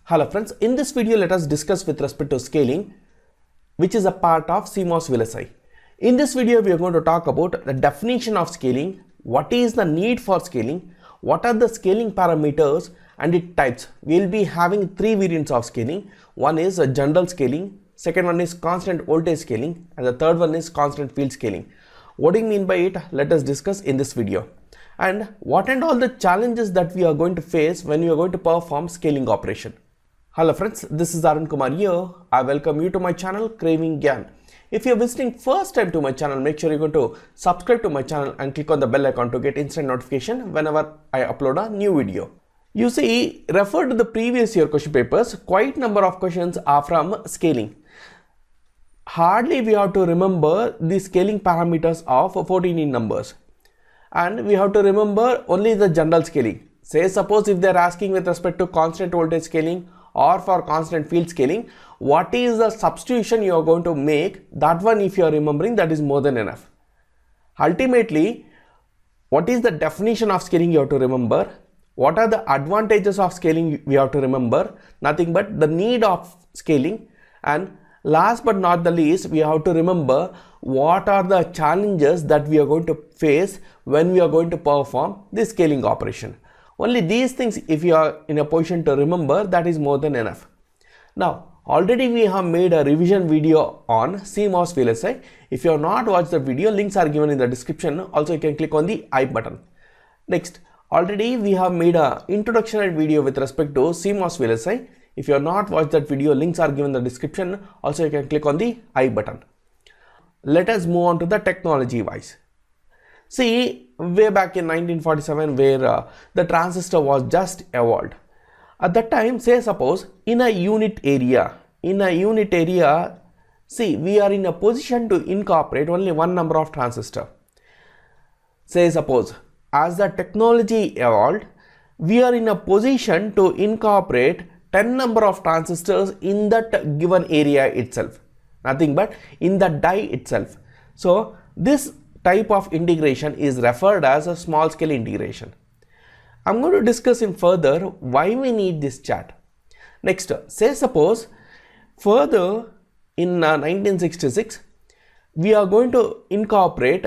Hello friends, in this video let us discuss with respect to scaling, which is a part of CMOS VLSI. In this video we are going to talk about the definition of scaling, what is the need for scaling, what are the scaling parameters and its types. We will be having three variants of scaling. One is a general scaling, second one is constant voltage scaling, and the third one is constant field scaling. What do you mean by it? Let us discuss in this video. And what and all the challenges that we are going to face when we are going to perform scaling operation. Hello friends, this is Arun Kumar here. I welcome you to my channel Craving Gyan. If you are visiting first time to my channel, make sure you're going to subscribe to my channel and click on the bell icon to get instant notification whenever I upload a new video. You see, refer to the previous year question papers, quite number of questions are from scaling. Hardly we have to remember the scaling parameters of 14 in numbers. And we have to remember only the general scaling. Say suppose if they are asking with respect to constant voltage scaling or for constant field scaling, what is the substitution you are going to make, that one if you are remembering, that is more than enough. Ultimately, what is the definition of scaling you have to remember, what are the advantages of scaling we have to remember, nothing but the need of scaling, and last but not the least, we have to remember what are the challenges that we are going to face when we are going to perform this scaling operation. Only these things if you are in a position to remember, that is more than enough. Now, already we have made a revision video on CMOS VLSI. If you have not watched the video, links are given in the description. Also, you can click on the I button. Next, already we have made a introductory video with respect to CMOS VLSI. If you have not watched that video, links are given in the description. Also, you can click on the I button. Let us move on to the technology wise. See, way back in 1947 where the transistor was just evolved. At that time, say suppose in a unit area, see, we are in a position to incorporate only one number of transistor. Say suppose as the technology evolved, we are in a position to incorporate 10 number of transistors in that given area itself, nothing but in the die itself. So this type of integration is referred as a small scale integration. I'm going to discuss in further why we need this chart. Next, say suppose further in 1966 we are going to incorporate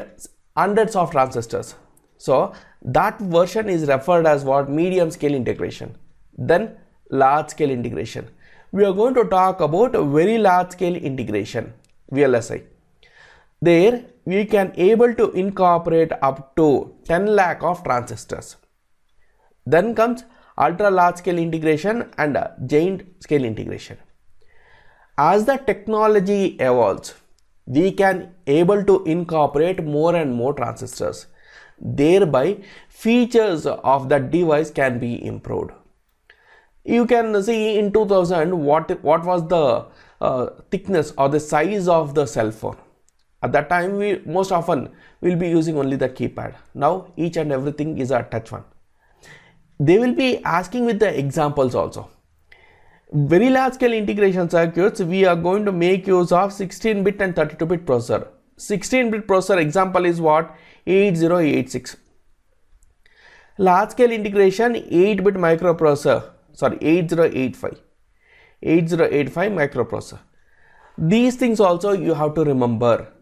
hundreds of transistors. So that version is referred as what? Medium scale integration. Then large scale integration. We are going to talk about very large scale integration, VLSI. There we can able to incorporate up to 10 lakh of transistors. Then comes ultra large scale integration and giant scale integration. As the technology evolves, we can able to incorporate more and more transistors. Thereby features of the device can be improved. You can see in 2000 what was the thickness or the size of the cell phone. At that time, we most often will be using only the keypad. Now each and everything is a touch one. They will be asking with the examples also. Very large scale integration circuits, we are going to make use of 16-bit and 32-bit processor. 16-bit processor example is what? 8086. Large scale integration 8-bit microprocessor, sorry, 8085 microprocessor. These things also you have to remember.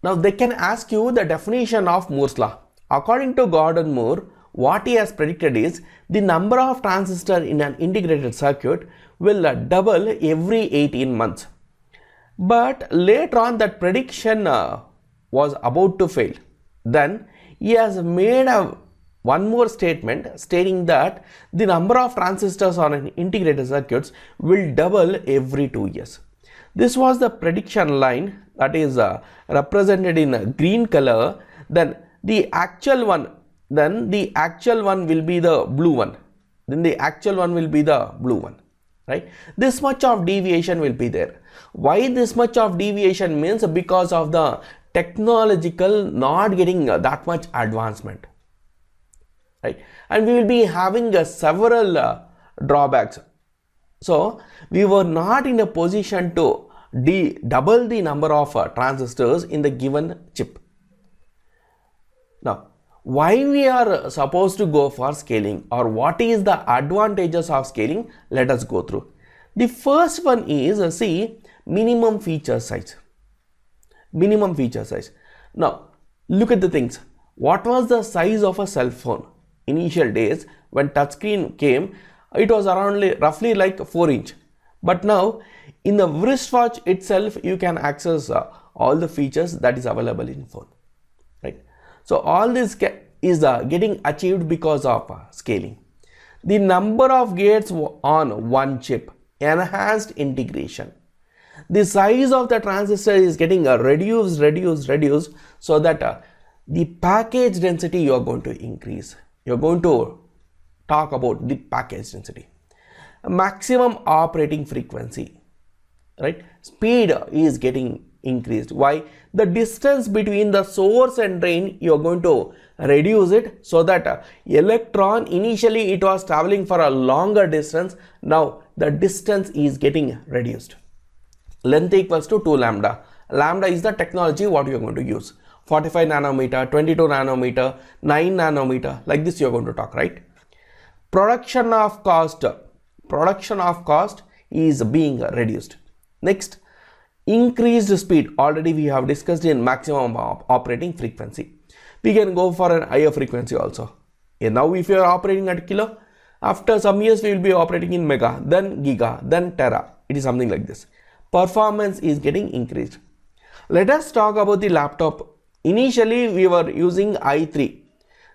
Now they can ask you the definition of Moore's law. According to Gordon Moore, what he has predicted is the number of transistors in an integrated circuit will double every 18 months. But later on that prediction was about to fail. Then he has made one more statement stating that the number of transistors on an integrated circuits will double every 2 years. This was the prediction line that is represented in green color. Then the actual one will be the blue one. Right? This much of deviation will be there. Why this much of deviation means? Because of the technological not getting that much advancement. Right? And we will be having several drawbacks. So we were not in a position to double the number of transistors in the given chip. Now Why we are supposed to go for scaling, or what is the advantages of scaling? Let us go through. The first one is see, minimum feature size. Minimum feature size. Now look at the things. What was the size of a cell phone? Initial days when touchscreen came, it was around roughly like 4 inch. But now in the wristwatch itself, you can access all the features that is available in phone, right? So all this is getting achieved because of scaling. The number of gates on one chip, enhanced integration. The size of the transistor is getting reduced so that the package density you are going to increase. You are going to talk about the package density. Maximum operating frequency, right? Speed is getting increased. Why? The distance between the source and drain, you are going to reduce it so that electron, initially it was traveling for a longer distance. Now the distance is getting reduced. Length equals to 2 lambda. Lambda is the technology what you are going to use. 45 nanometer, 22 nanometer, 9 nanometer, like this you are going to talk, right? Production of cost is being reduced. Next, increased speed. Already we have discussed in maximum operating frequency. We can go for an higher frequency also. And now if you are operating at kilo, after some years we will be operating in mega, then giga, then tera. It is something like this. Performance is getting increased. Let us talk about the laptop. Initially we were using i3,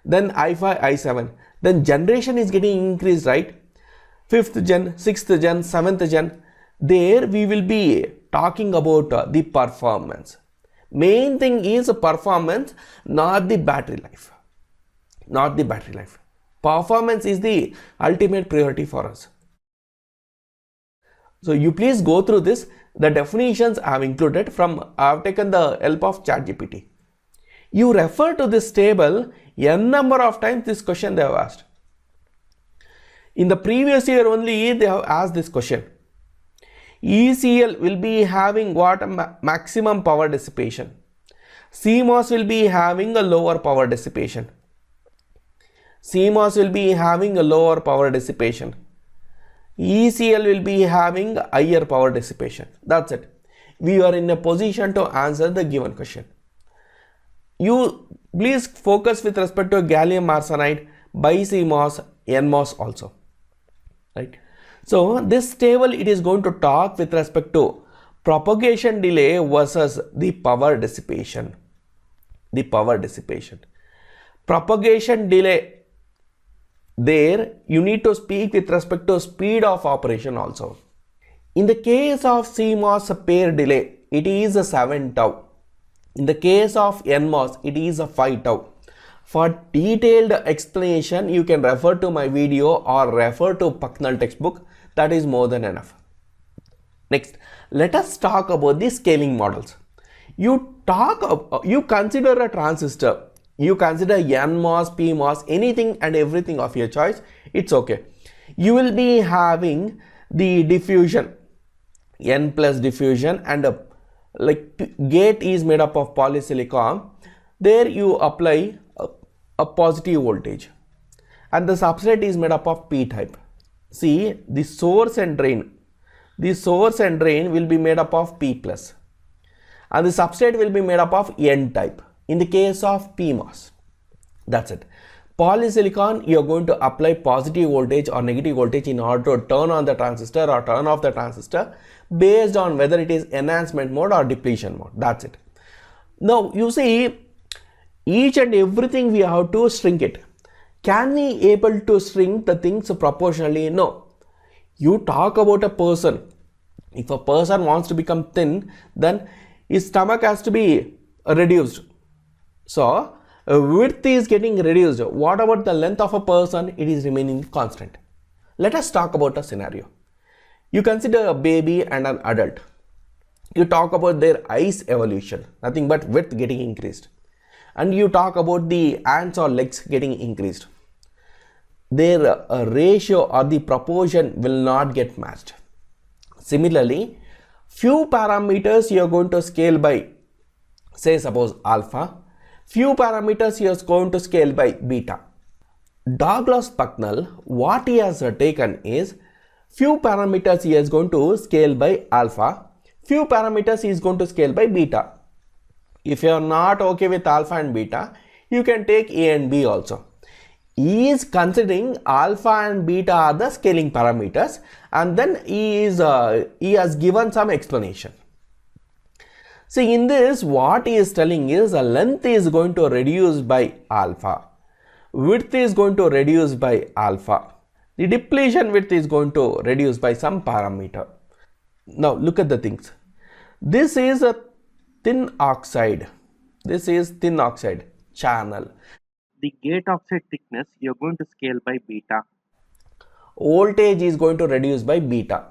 then i5, i7, then generation is getting increased, right? 5th gen, 6th gen, 7th gen. There we will be talking about the performance. Main thing is performance, not the battery life. Not the battery life. Performance is the ultimate priority for us. So you please go through this. The definitions I have included from, I have taken the help of ChatGPT. You refer to this table, n number of times this question they have asked. In the previous year only they have asked this question. ECL will be having what? Maximum power dissipation. CMOS will be having a lower power dissipation. CMOS will be having a lower power dissipation. ECL will be having higher power dissipation. That's it. We are in a position to answer the given question. You please focus with respect to gallium arsenide, BiCMOS, NMOS also, right? So this table, it is going to talk with respect to propagation delay versus the power dissipation. The power dissipation. Propagation delay, there you need to speak with respect to speed of operation also. In the case of CMOS pair delay, it is a 7 tau. In the case of NMOS, it is a 5 tau. For detailed explanation, you can refer to my video or refer to Paknal textbook. That is more than enough. Next, let us talk about the scaling models. You consider a transistor. You consider NMOS, PMOS, anything and everything of your choice. It's okay. You will be having the diffusion, N plus diffusion, and gate is made up of polysilicon. There you apply a positive voltage, and the substrate is made up of P type. See, the source and drain will be made up of P plus, and the substrate will be made up of N type in the case of PMOS. That's it. Polysilicon, you are going to apply positive voltage or negative voltage in order to turn on the transistor or turn off the transistor based on whether it is enhancement mode or depletion mode. That's it. Now you see, each and everything we have to shrink it. Can we able to shrink the things proportionally? No. You talk about a person. If a person wants to become thin, then his stomach has to be reduced. So width is getting reduced. What about the length of a person? It is remaining constant. Let us talk about a scenario. You consider a baby and an adult. You talk about their eyes evolution, nothing but width getting increased. And you talk about the hands or legs getting increased. Their ratio or the proportion will not get matched. Similarly, few parameters you are going to scale by, say suppose alpha, few parameters he is going to scale by beta. Douglas Bucknell, what he has taken is few parameters he is going to scale by alpha, few parameters he is going to scale by beta. If you are not okay with alpha and beta, you can take A and B also. He is considering alpha and beta are the scaling parameters, and then he has given some explanation. See, in this what he is telling is the length is going to reduce by alpha, width is going to reduce by alpha, the depletion width is going to reduce by some parameter. Now look at the things. This is a thin oxide. This is thin oxide channel. The gate oxide thickness you're going to scale by beta. Voltage is going to reduce by beta.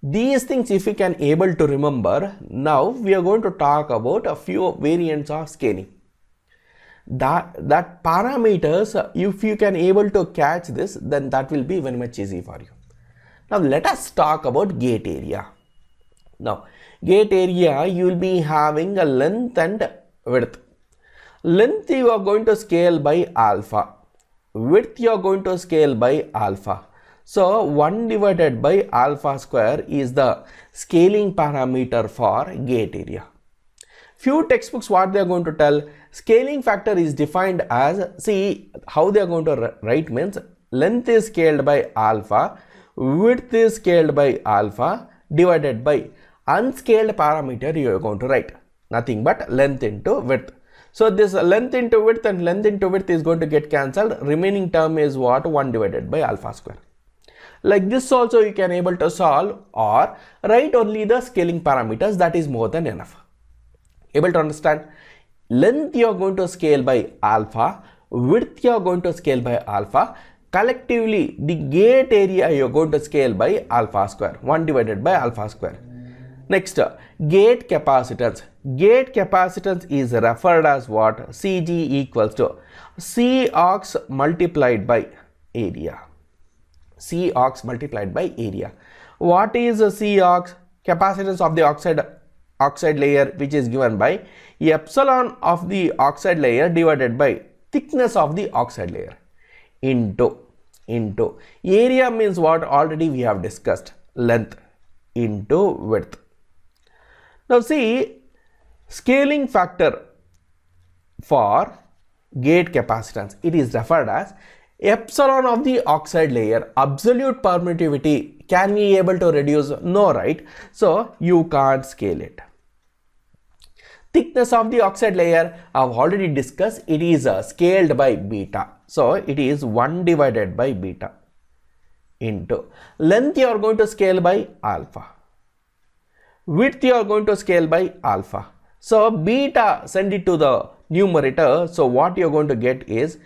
These things if you can able to remember, now we are going to talk about a few variants of scaling. That parameters, if you can able to catch this, then that will be very much easy for you. Now let us talk about gate area. Now gate area, you will be having a length and width. Length you are going to scale by alpha, width you are going to scale by alpha. So 1 divided by alpha square is the scaling parameter for gate area. Few textbooks what they are going to tell, scaling factor is defined as, see how they are going to write means length is scaled by alpha, width is scaled by alpha divided by unscaled parameter you are going to write, nothing but length into width. So this length into width and length into width is going to get cancelled, remaining term is what, 1 divided by alpha square. Like this also you can able to solve or write only the scaling parameters, that is more than enough. Able to understand? Length you are going to scale by alpha, width you are going to scale by alpha, collectively the gate area you are going to scale by alpha square, 1 divided by alpha square. Next, gate capacitance. Gate capacitance is referred as what? Cg equals to Cox multiplied by area. Cox multiplied by area. What is Cox? Capacitance of the oxide layer, which is given by epsilon of the oxide layer divided by thickness of the oxide layer into area means what? Already we have discussed, length into width. Now see, scaling factor for gate capacitance, it is referred as epsilon of the oxide layer. Absolute permittivity, can we able to reduce? No, right? So you can't scale it. Thickness of the oxide layer, I have already discussed, it is scaled by beta. So it is 1 divided by beta into length you are going to scale by alpha, width you are going to scale by alpha. So beta, send it to the numerator. So what you are going to get is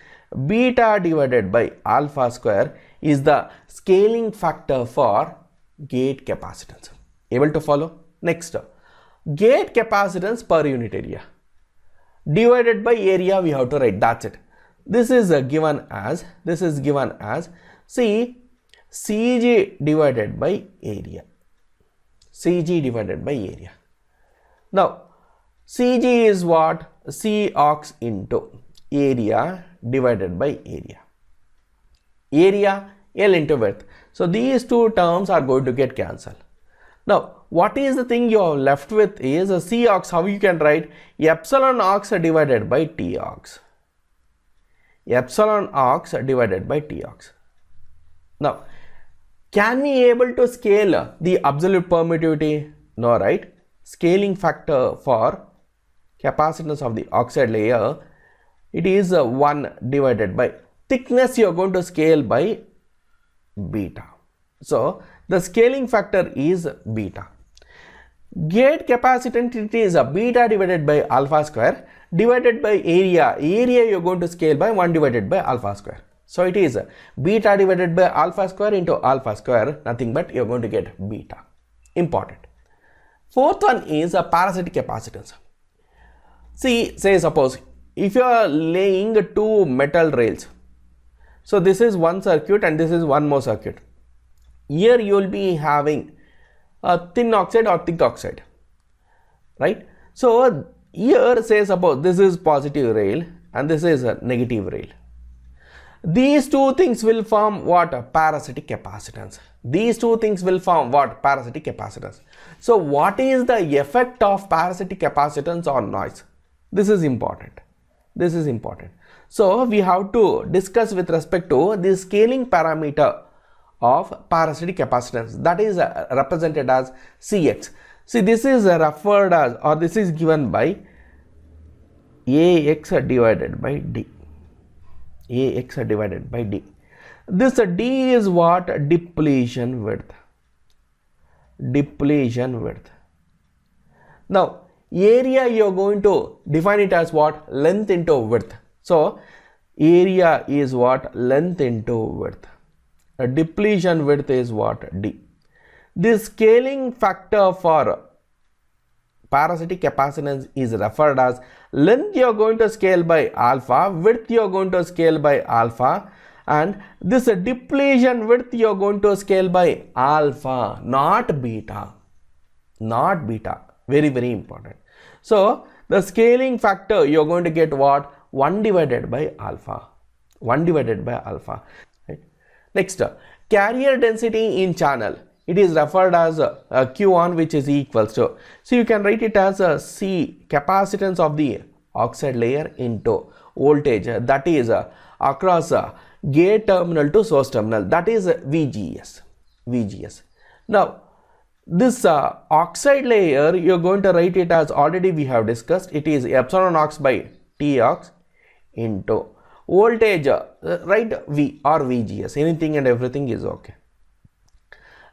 beta divided by alpha square is the scaling factor for gate capacitance. Able to follow? Next, gate capacitance per unit area divided by area we have to write, that's it. This is given as see Cg divided by area. Cg divided by area. Now Cg is what? Cox into area divided by area. Area L into width. So these two terms are going to get cancelled. Now what is the thing you are left with is a Cox. How you can write? Epsilon ox divided by T ox. Epsilon ox divided by T ox. Now can we able to scale the absolute permittivity? No, right? Scaling factor for capacitance of the oxide layer, it is 1 divided by thickness you are going to scale by beta. So the scaling factor is beta. Gate capacitance, it is a beta divided by alpha square divided by area. Area you are going to scale by 1 divided by alpha square. So it is beta divided by alpha square into alpha square, nothing but you are going to get beta. Important. Fourth one is a parasitic capacitance. See, say suppose if you are laying two metal rails, so this is one circuit and this is one more circuit. Here you will be having a thin oxide or thick oxide, right? So here say suppose this is positive rail and this is a negative rail. These two things will form what? Parasitic capacitance. These two things will form what? Parasitic capacitance. So what is the effect of parasitic capacitance on noise? This is important. This is important. So we have to discuss with respect to the scaling parameter of parasitic capacitance, that is represented as Cx. See, this is referred as, or this is given by Ax divided by D. Ax divided by D. This D is what? Depletion width. Depletion width. Now, area you are going to define it as what? Length into width. So, area is what? Length into width. A depletion width is what? D. The scaling factor for parasitic capacitance is referred as length you are going to scale by alpha, width you are going to scale by alpha, and this depletion width you are going to scale by alpha, not beta. Not beta. Very, very important. So, the scaling factor you are going to get what? 1 divided by alpha. 1 divided by alpha. Right? Next, carrier density in channel. It is referred as Q1, which is equals to, so you can write it as C, capacitance of the oxide layer into voltage, that is across gate terminal to source terminal, that is VGS. VGS. Now, this oxide layer, you are going to write it as, already we have discussed, it is epsilon ox by T ox into voltage, right, V or VGS, anything and everything is okay.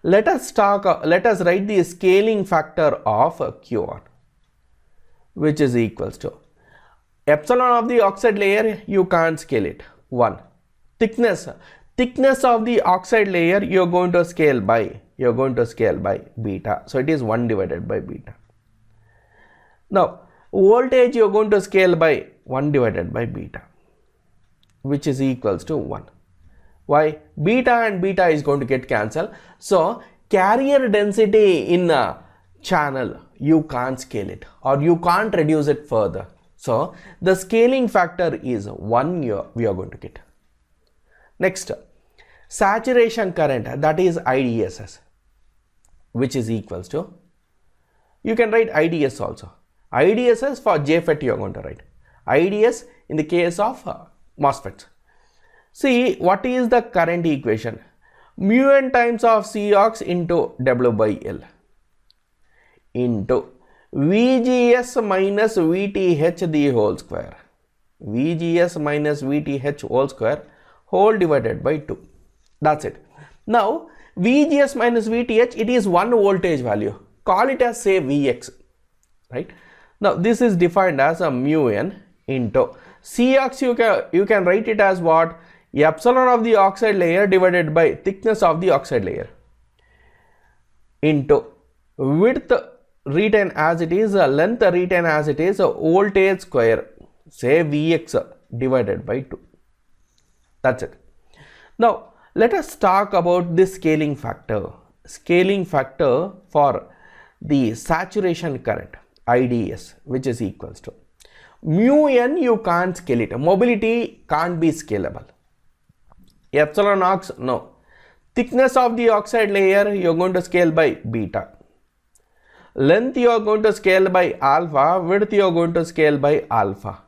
Let us write the scaling factor of Q1, which is equals to epsilon of the oxide layer, you can't scale it, 1. Thickness of the oxide layer you are going to scale by beta, so it is 1 divided by beta. Now, voltage you are going to scale by 1 divided by beta, which is equals to 1. Why? Beta and beta is going to get cancelled. So, carrier density in a channel, you can't scale it or you can't reduce it further. So, the scaling factor is 1 we are going to get. Next, saturation current, that is IDSS, which is equals to, you can write IDS also. IDSS for JFET you are going to write. IDS in the case of MOSFETs. See, what is the current equation? Mu n times of Cox into W by L into VGS minus VTH the whole square. VGS minus VTH whole square whole divided by 2. That's it. Now, VGS minus VTH, it is one voltage value. Call it as, say, Vx. Right? Now, this is defined as a mu n into Cox, you can write it as what? Epsilon of the oxide layer divided by thickness of the oxide layer into width retain as it is, length retain as it is, voltage square, say Vx divided by 2. That's it. Now, let us talk about this scaling factor. Scaling factor for the saturation current, IDS, which is equals to mu n, you can't scale it. Mobility can't be scalable. Epsilon ox, no. Thickness of the oxide layer, you are going to scale by beta. Length you are going to scale by alpha. Width you are going to scale by alpha.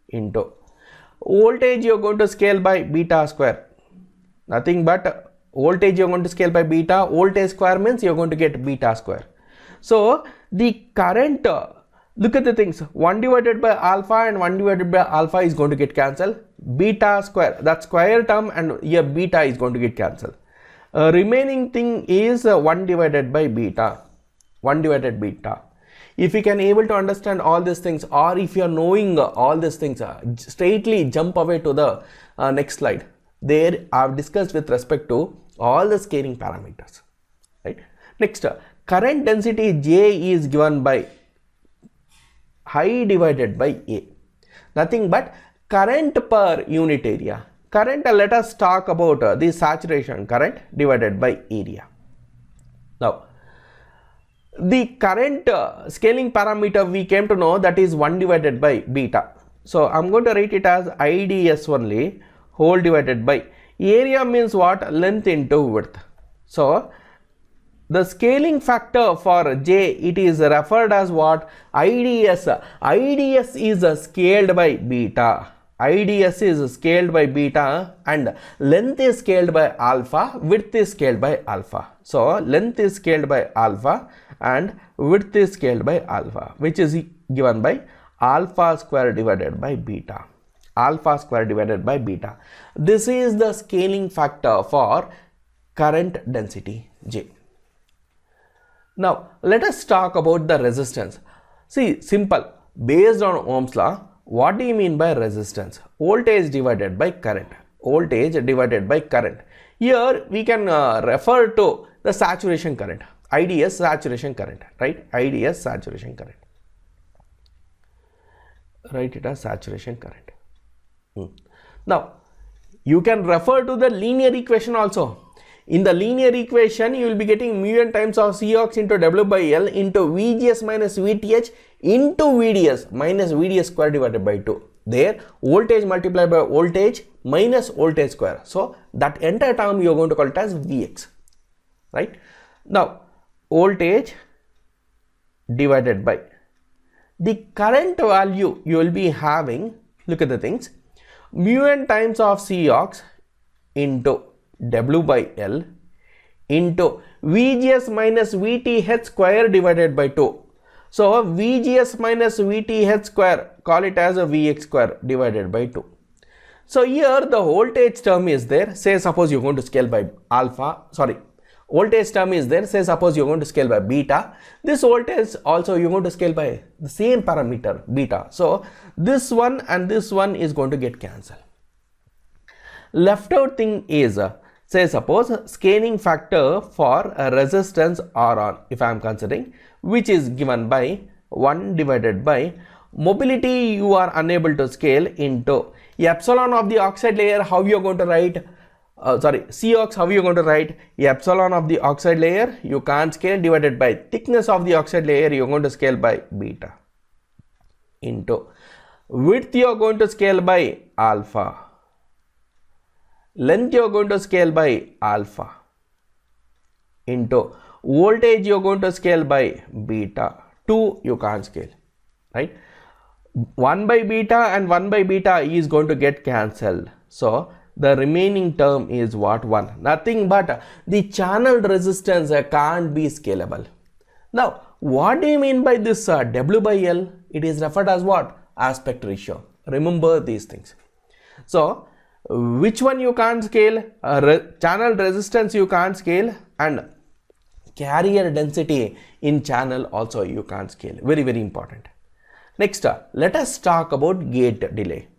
Into voltage you are going to scale by beta square. Nothing but voltage you are going to scale by beta. Voltage square means you are going to get beta square. So, the current, look at the things, 1 divided by alpha and 1 divided by alpha is going to get cancelled. Beta square, that square term and your beta is going to get cancelled. Remaining thing is 1 divided by beta. 1 divided beta. If you can able to understand all these things, or if you are knowing all these things, straightly jump away to the next slide. There I have discussed with respect to all the scaling parameters. Right? Next, current density J is given by I divided by A. Nothing but current per unit area. Current, let us talk about the saturation current divided by area. Now, the current scaling parameter we came to know, that is 1 divided by beta. So I'm going to write it as IDS only, whole divided by area means what? Length into width. So the scaling factor for J, it is referred as what? IDS. IDS is scaled by beta. IDS is scaled by beta and length is scaled by alpha, width is scaled by alpha. So length is scaled by alpha and width is scaled by alpha, which is given by alpha square divided by beta. Alpha square divided by beta. This is the scaling factor for current density J. Now let us talk about the resistance. See, simple. Based on Ohm's law, what do you mean by resistance? Voltage divided by current. Voltage divided by current. Here we can refer to the saturation current. IDS saturation current, right? IDS saturation current. Write it as saturation current. Now you can refer to the linear equation also. In the linear equation, you will be getting mu n times of Cox into W by L into VGS minus VTH into VDS minus VDS square divided by 2. There, voltage multiplied by voltage minus voltage square. So that entire term you are going to call it as Vx, right? Now, voltage divided by the current value you will be having. Look at the things. Mu n times of Cox into W by L into VGS minus VTH square divided by 2. So VGS minus VTH square, call it as a Vx square divided by 2. So here the voltage term is there. Say suppose you're going to scale by voltage term is there. Say suppose you're going to scale by beta. This voltage also you're going to scale by the same parameter beta. So this one and this one is going to get cancelled. Left out thing is say suppose scaling factor for a resistance R1 if I am considering, which is given by 1 divided by mobility you are unable to scale into epsilon of the oxide layer. How you are going to write Cox, how you are going to write epsilon of the oxide layer you can't scale divided by thickness of the oxide layer you are going to scale by beta into width you are going to scale by alpha, length you are going to scale by alpha into voltage you are going to scale by beta. 2 you can't scale, right? 1 by beta and 1 by beta is going to get cancelled. So the remaining term is what? 1. Nothing but the channel resistance can't be scalable. Now what do you mean by this W by L? It is referred as what? Aspect ratio. Remember these things. So which one you can't scale? Channel resistance you can't scale and carrier density in channel also you can't scale. Very, very important. Next, let us talk about gate delay.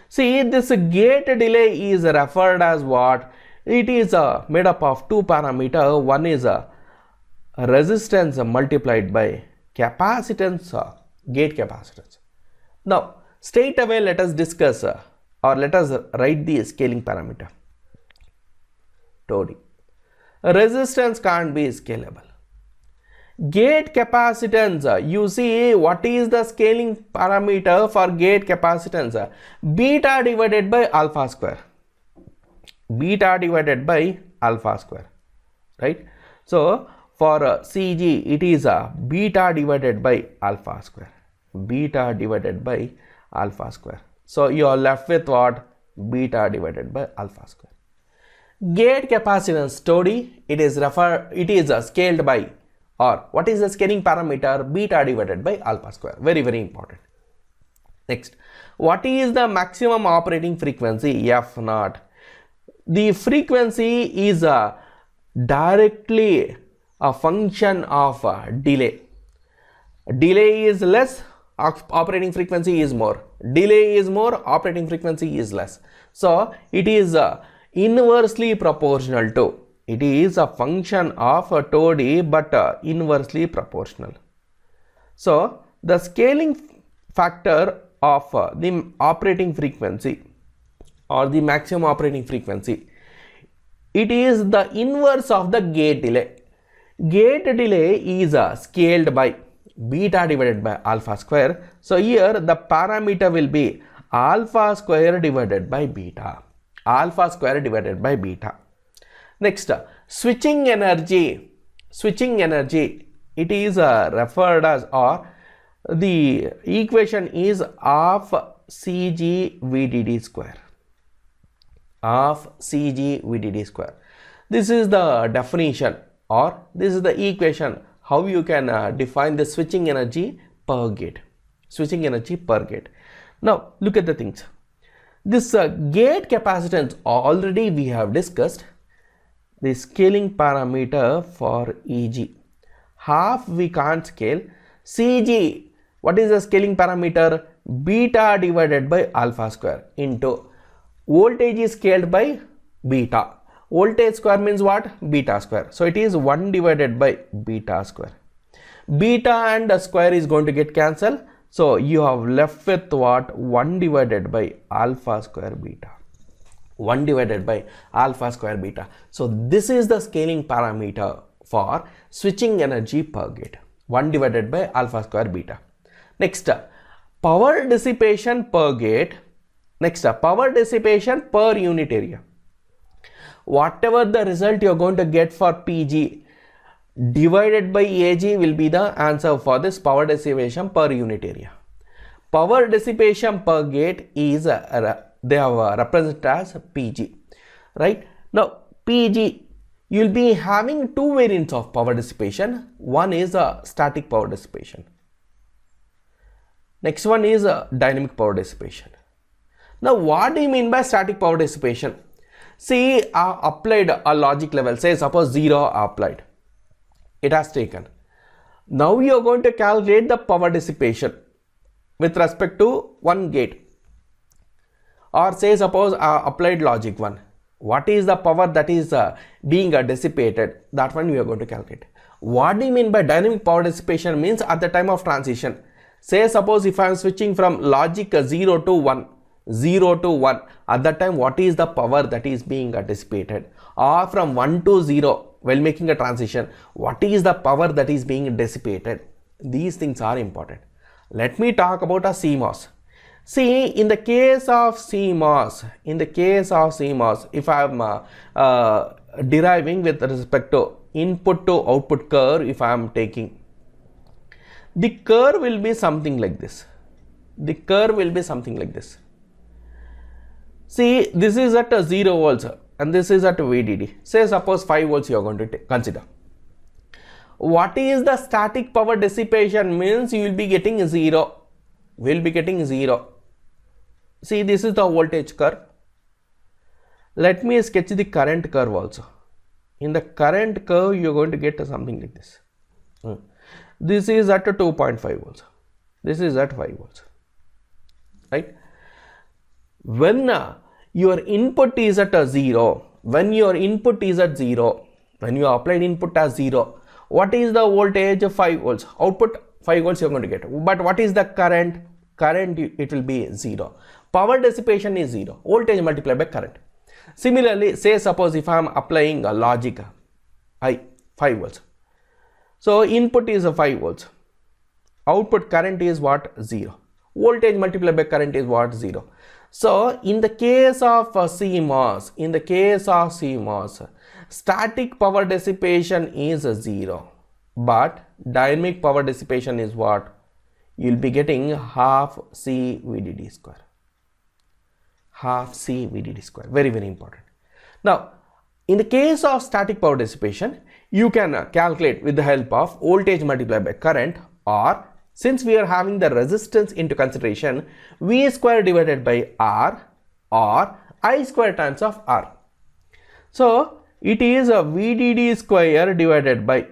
See, this gate delay is referred as what? It is made up of two parameters. One is resistance multiplied by capacitance, gate capacitance. Now, straight away let us discuss or let us write the scaling parameter. TOD. Resistance can't be scalable. Gate capacitance, you see what is the scaling parameter for gate capacitance? Beta divided by alpha square. Beta divided by alpha square, right? So for CG it is beta divided by alpha square. Beta divided by alpha square. So you are left with what? Beta divided by alpha square. Gate capacitance TOD, it is scaled by, or what is the scaling parameter? Beta divided by alpha square. Very, very important. Next, what is the maximum operating frequency? F naught. The frequency is directly a function of delay. Delay is less, operating frequency is more. Delay is more, operating frequency is less. So it is inversely proportional to. It is a function of a TOD but inversely proportional. So the scaling factor of the operating frequency or the maximum operating frequency, it is the inverse of the gate delay. Gate delay is scaled by beta divided by alpha square. So here the parameter will be alpha square divided by beta. Alpha square divided by beta. Next, switching energy. Switching energy, it is referred as, or the equation is of Cg VDD square. Of Cg VDD square. This is the definition, or this is the equation how you can define the switching energy per gate. Switching energy per gate. Now look at the things. This gate capacitance already we have discussed. The scaling parameter for Eg. Half we can't scale. Cg, what is the scaling parameter? Beta divided by alpha square into voltage is scaled by beta. Voltage square means what? Beta square. So it is 1 divided by beta square. Beta and the square is going to get cancelled. So you have left with what? 1 divided by alpha square beta. 1 divided by alpha square beta. So this is the scaling parameter for switching energy per gate. 1 divided by alpha square beta. Next, power dissipation per gate. Next, power dissipation per unit area. Whatever the result you are going to get for PG divided by AG will be the answer for this power dissipation per unit area. Power dissipation per gate is they have represented as PG, right? Now PG, you will be having two variants of power dissipation. One is static power dissipation. Next one is dynamic power dissipation. Now what do you mean by static power dissipation? See, applied a logic level, say suppose 0 applied, it has taken. Now you are going to calculate the power dissipation with respect to one gate, or say suppose applied logic 1. What is the power that is being dissipated? That one we are going to calculate. What do you mean by dynamic power dissipation? Means at the time of transition. Say suppose if I am switching from logic 0 to 1, 0 to 1, at that time what is the power that is being dissipated? Or from 1 to 0 while making a transition, what is the power that is being dissipated? These things are important. Let me talk about a CMOS. See, in the case of CMOS, if I am deriving with respect to input to output curve, if I am taking, the curve will be something like this. The curve will be something like this. See, this is at 0 volts and this is at VDD. Say suppose 5 volts you are going to consider. What is the static power dissipation? Means you will be getting 0. Will be getting 0. See, this is the voltage curve. Let me sketch the current curve also. In the current curve you are going to get something like this. This is at 2.5 volts. This is at 5 volts. Right? When your input is at 0, when your input is at 0, when you applied input as 0, what is the voltage? 5 volts. Output 5 volts you are going to get. But what is the current? Current, it will be 0. Power dissipation is 0. Voltage multiplied by current. Similarly, say suppose if I am applying a logic I 5 volts. So input is 5 volts. Output current is what? 0. Voltage multiplied by current is what? 0. So in the case of CMOS, static power dissipation is 0, but dynamic power dissipation is what? You will be getting half C VDD square. Half C VDD square. Very, very important. Now, in the case of static power dissipation, you can calculate with the help of voltage multiplied by current, or since we are having the resistance into consideration, V square divided by R, or I square times of R. So it is a VDD square divided by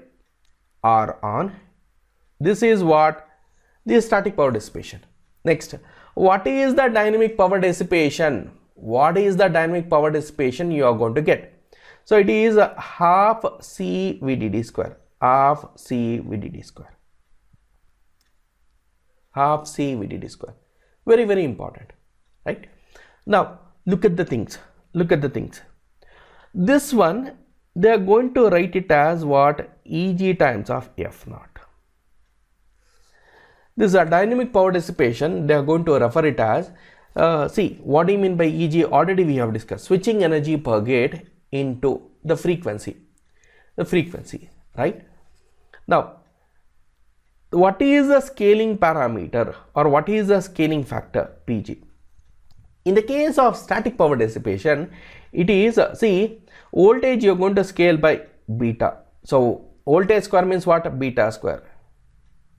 R on. This is what? The static power dissipation. Next, what is the dynamic power dissipation? What is the dynamic power dissipation you are going to get? So it is half C VDD square. Half C VDD square. Half C VDD square. Very, very important, right? Now look at the things. Look at the things. This one, they are going to write it as what? Eg times of F naught. This is a dynamic power dissipation. They are going to refer it as See, what do you mean by EG? Already we have discussed switching energy per gate into the frequency, right? Now, what is the scaling parameter or what is the scaling factor PG? In the case of static power dissipation, it is, see, voltage you are going to scale by beta. So, voltage square means what? Beta square.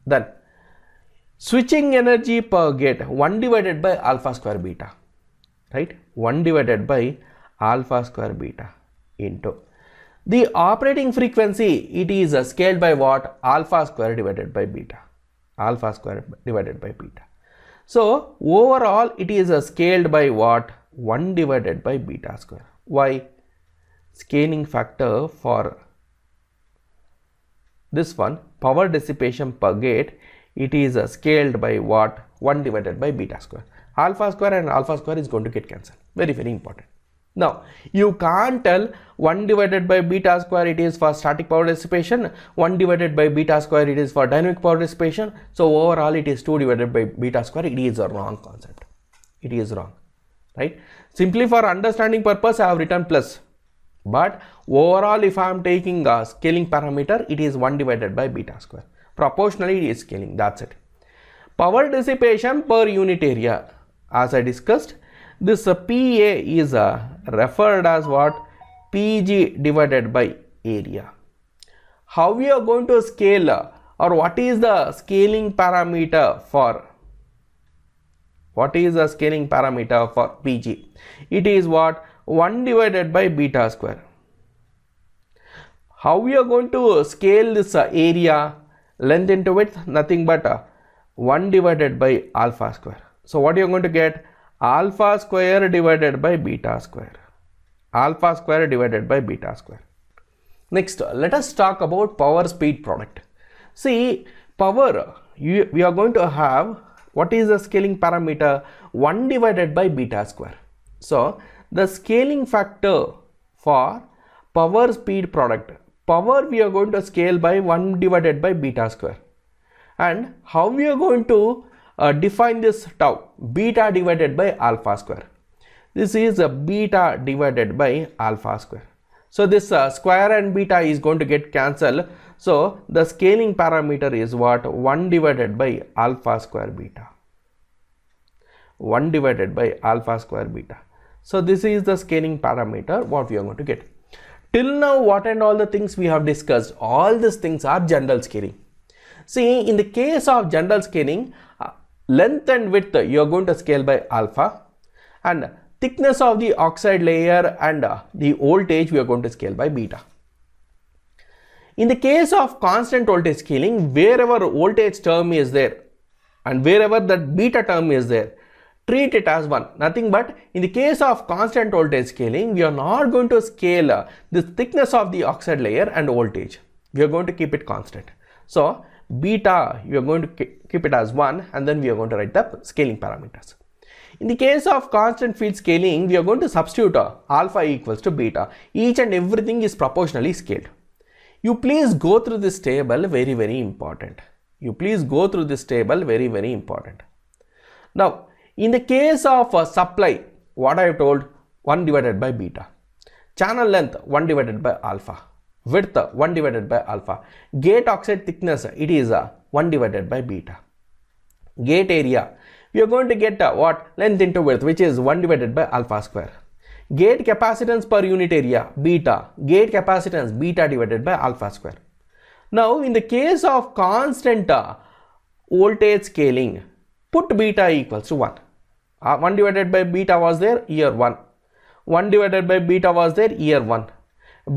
Then, switching energy per gate 1 divided by alpha square beta, right? 1 divided by alpha square beta into the operating frequency, it is scaled by what? Alpha square divided by beta. Alpha square divided by beta. So, overall it is scaled by what? 1 divided by beta square. Why? Scaling factor for this one, power dissipation per gate, it is scaled by what? 1 divided by beta square. Alpha square and alpha square is going to get cancelled. Very, very important. Now, you can't tell 1 divided by beta square it is for static power dissipation, 1 divided by beta square it is for dynamic power dissipation. So, overall it is 2 divided by beta square. It is a wrong concept. It is wrong, right? Simply for understanding purpose, I have written plus. But overall, if I am taking a scaling parameter, it is 1 divided by beta square. Proportionally, it is scaling. That's it. Power dissipation per unit area. As I discussed, this PA is referred as what? PG divided by area. How we are going to scale or what is the scaling parameter for? What is the scaling parameter for PG? It is what? 1 divided by beta square. How we are going to scale this area, length into width? Nothing but 1 divided by alpha square. So, what you are going to get? Alpha square divided by beta square. Alpha square divided by beta square. Next, let us talk about power speed product. See, power, we are going to have, what is the scaling parameter? 1 divided by beta square. So, the scaling factor for power speed product, power we are going to scale by 1 divided by beta square. And how we are going to define this tau? Beta divided by alpha square. This is a beta divided by alpha square. So, this square and beta is going to get cancelled. So, the scaling parameter is what? 1 divided by alpha square beta. 1 divided by alpha square beta. So, this is the scaling parameter what we are going to get. Till now, what and all the things we have discussed, all these things are general scaling. See, in the case of general scaling, length and width you are going to scale by alpha, and thickness of the oxide layer and the voltage we are going to scale by beta. In the case of constant voltage scaling, wherever voltage term is there and wherever that beta term is there, treat it as 1. Nothing but in the case of constant voltage scaling, we are not going to scale the thickness of the oxide layer and voltage. We are going to keep it constant. So, beta you are going to keep it as 1, and then we are going to write the scaling parameters. In the case of constant field scaling, we are going to substitute alpha equals to beta. Each and everything is proportionally scaled. You please go through this table, very, very important. You please go through this table, very, very important. Now, in the case of supply, what I have told? 1 divided by beta. Channel length 1 divided by alpha. Width 1 divided by alpha. Gate oxide thickness, it is 1 divided by beta. Gate area, we are going to get what? Length into width, which is 1 divided by alpha square. Gate capacitance per unit area, beta. Gate capacitance, beta divided by alpha square. Now, in the case of constant voltage scaling, put beta equals to 1. 1 divided by beta was there, here 1. 1 divided by beta was there, here 1.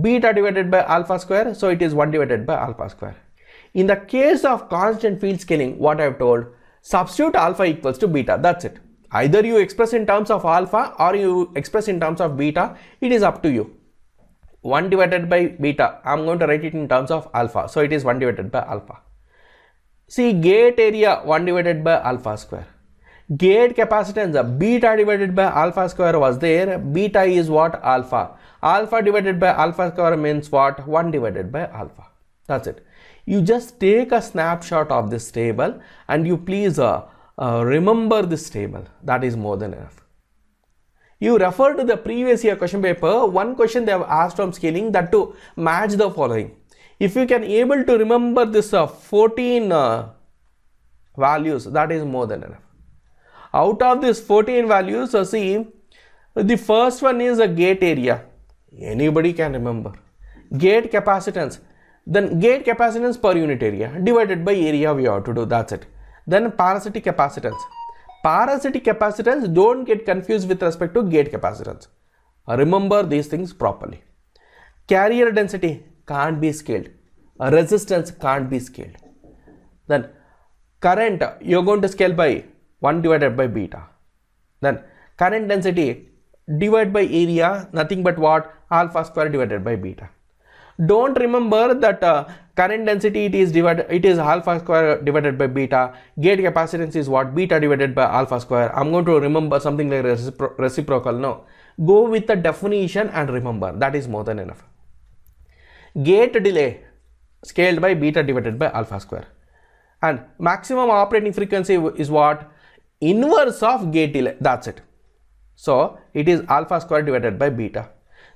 Beta divided by alpha square, so it is 1 divided by alpha square. In the case of constant field scaling, what I have told? Substitute alpha equals to beta, that's it. Either you express in terms of alpha or you express in terms of beta, it is up to you. 1 divided by beta, I am going to write it in terms of alpha, so it is 1 divided by alpha. See, gate area 1 divided by alpha square. Gate capacitance beta divided by alpha square was there. Beta is what? Alpha. Alpha divided by alpha square means what? 1 divided by alpha. That's it. You just take a snapshot of this table and you please remember this table. That is more than enough. You refer to the previous year question paper, one question they have asked from scaling, that to match the following. If you can able to remember this 14 values, that is more than enough. Out of these 14 values, see, the first one is a gate area. Anybody can remember. Gate capacitance. Then gate capacitance per unit area divided by area we have to do. That's it. Then parasitic capacitance. Parasitic capacitance, don't get confused with respect to gate capacitance. Remember these things properly. Carrier density can't be scaled. Resistance can't be scaled. Then current, you're going to scale by 1 divided by beta. Then current density divided by area, nothing but what? Alpha square divided by beta. Don't remember that current density it is alpha square divided by beta. Gate capacitance is what? Beta divided by alpha square. I'm going to remember something like reciprocal. No. Go with the definition and remember. That is more than enough. Gate delay scaled by beta divided by alpha square. And maximum operating frequency is what? Inverse of gate delay. That's it. So it is alpha square divided by beta.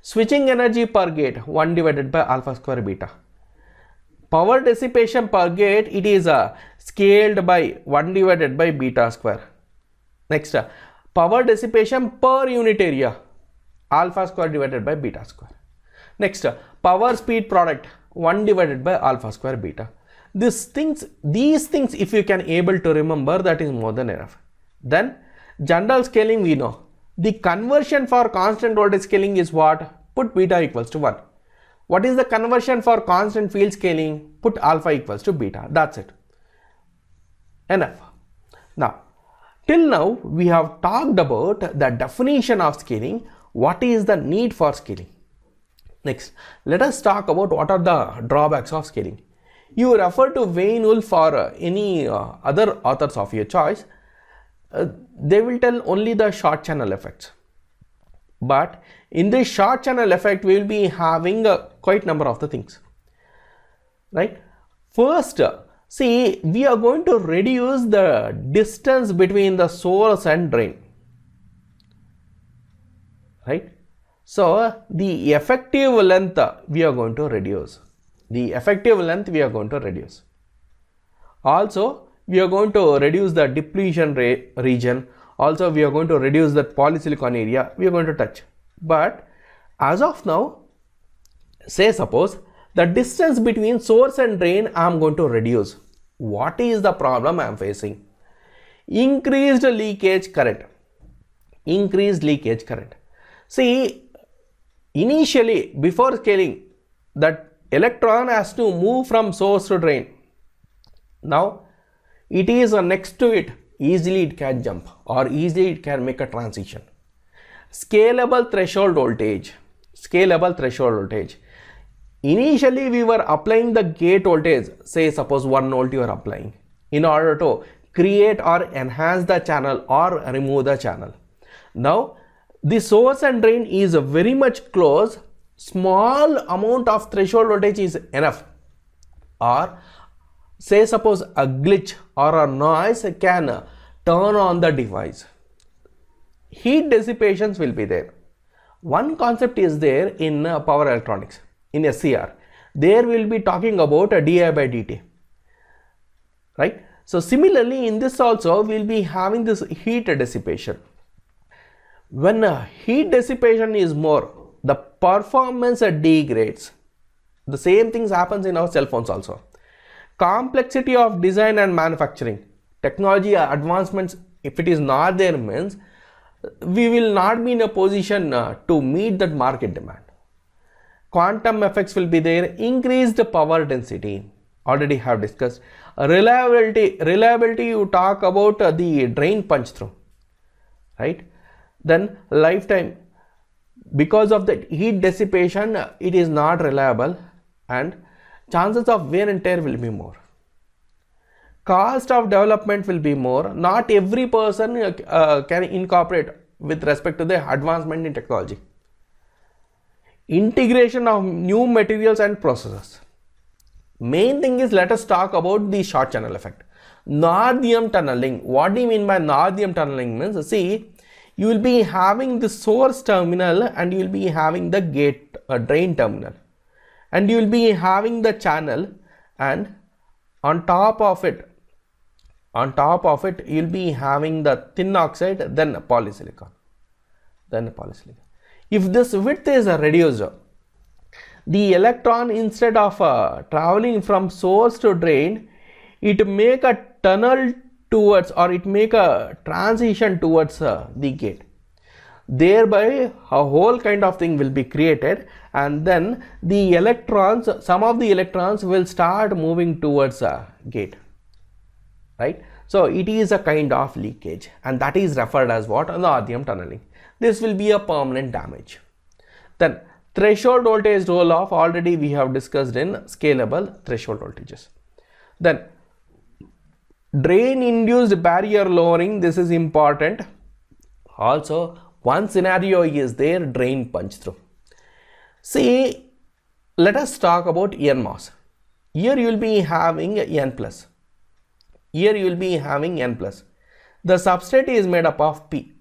Switching energy per gate 1 divided by alpha square beta. Power dissipation per gate, it is scaled by 1 divided by beta square. Next, power dissipation per unit area, alpha square divided by beta square. Next, power speed product 1 divided by alpha square beta. These things if you can able to remember, that is more than enough. Then general scaling we know. The conversion for constant voltage scaling is what? Put beta equals to 1. What is the conversion for constant field scaling? Put alpha equals to beta. That's it. Enough. Now, till now we have talked about the definition of scaling. What is the need for scaling? Next, let us talk about what are the drawbacks of scaling. You refer to Wayne Wolf or any other authors of your choice. They will tell only the short channel effects. But in this short channel effect, we will be having quite number of the things. Right? First, see, we are going to reduce the distance between the source and drain. Right? So, the effective length we are going to reduce. Also, we are going to reduce the depletion region. Also, we are going to reduce that polysilicon area. We are going to touch. But as of now, say suppose the distance between source and drain I am going to reduce. What is the problem I am facing? Increased leakage current. See, initially before scaling, that electron has to move from source to drain. Now it is next to it, easily it can jump or easily it can make a transition. Scalable threshold voltage. Initially we were applying the gate voltage, say suppose 1 volt you are applying in order to create or enhance the channel or remove the channel. Now the source and drain is very much close. Small amount of threshold voltage is enough, or say suppose a glitch or a noise can turn on the device. Heat dissipations will be there. One concept is there in power electronics, in SCR. There we will be talking about a di by dt. Right? So similarly in this also we will be having this heat dissipation. When heat dissipation is more, the performance degrades. The same things happens in our cell phones also. Complexity of design and manufacturing. Technology advancements, if it is not there, means we will not be in a position to meet that market demand. Quantum effects will be there. Increased power density, already have discussed. Reliability you talk about the drain punch through, right? Then lifetime, because of the heat dissipation it is not reliable and chances of wear and tear will be more. Cost of development will be more. Not every person can incorporate with respect to the advancement in technology. Integration of new materials and processes. Main thing is, let us talk about the short channel effect. Northium tunneling. What do you mean by Northium tunneling? Means, see, you will be having the source terminal and you will be having the gate drain terminal, and you will be having the channel, and on top of it you will be having the thin oxide, then polysilicon. If this width is reduced, the electron, instead of traveling from source to drain, it make a tunnel towards, or it make a transition towards the gate. Thereby a whole kind of thing will be created, and then the electrons, some of the electrons will start moving towards a gate, right? So it is a kind of leakage, and that is referred as what? Northium tunneling. This will be a permanent damage. Then threshold voltage roll off, already we have discussed in scalable threshold voltages. Then drain induced barrier lowering, this is important. Also one scenario is there, drain punch through. See, let us talk about NMOS. Here you will be having N plus. Here you will be having N plus. The substrate is made up of P.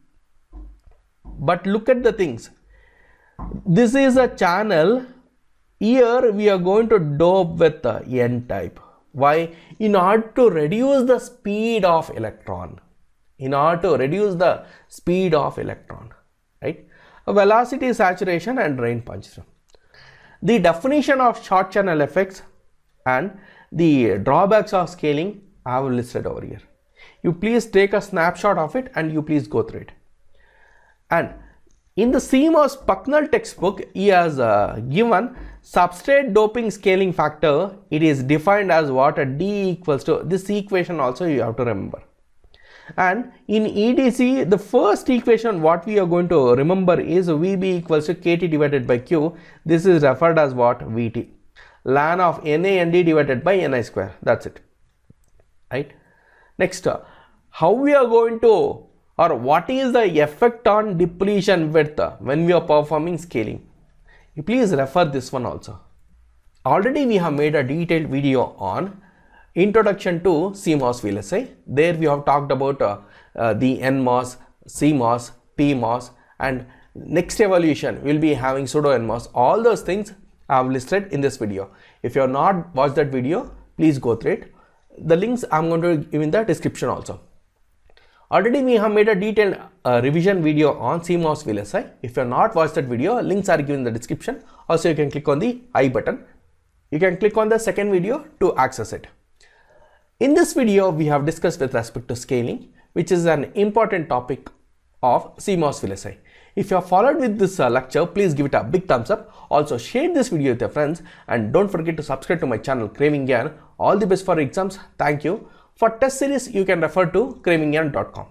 But look at the things. This is a channel. Here we are going to dope with the N type. Why? In order to reduce the speed of electron. Right? A velocity saturation and drain punch through. The definition of short channel effects and the drawbacks of scaling I have listed over here. You please take a snapshot of it and you please go through it. And in the CMOS Bucknell textbook, he has given substrate doping scaling factor. It is defined as what? D equals to, this equation also you have to remember. And in EDC, the first equation what we are going to remember is VB equals to KT divided by Q. This is referred as what? VT. Ln of NA/ND divided by NI square. That's it. Right? Next, how we are going to, or what is the effect on depletion width when we are performing scaling? You please refer this one also. Already we have made a detailed video on introduction to CMOS VLSI. There we have talked about the NMOS, CMOS, PMOS, and next evolution we will be having pseudo NMOS. All those things I have listed in this video. If you have not watched that video, please go through it. The links I am going to give in the description also. Already we have made a detailed revision video on CMOS VLSI. If you have not watched that video, links are given in the description. Also you can click on the I button. You can click on the second video to access it. In this video, we have discussed with respect to scaling, which is an important topic of CMOS VLSI. If you have followed with this lecture, please give it a big thumbs up. Also share this video with your friends, and don't forget to subscribe to my channel Craving Gyan. All the best for exams. Thank you. For test series, you can refer to craving gyan.com.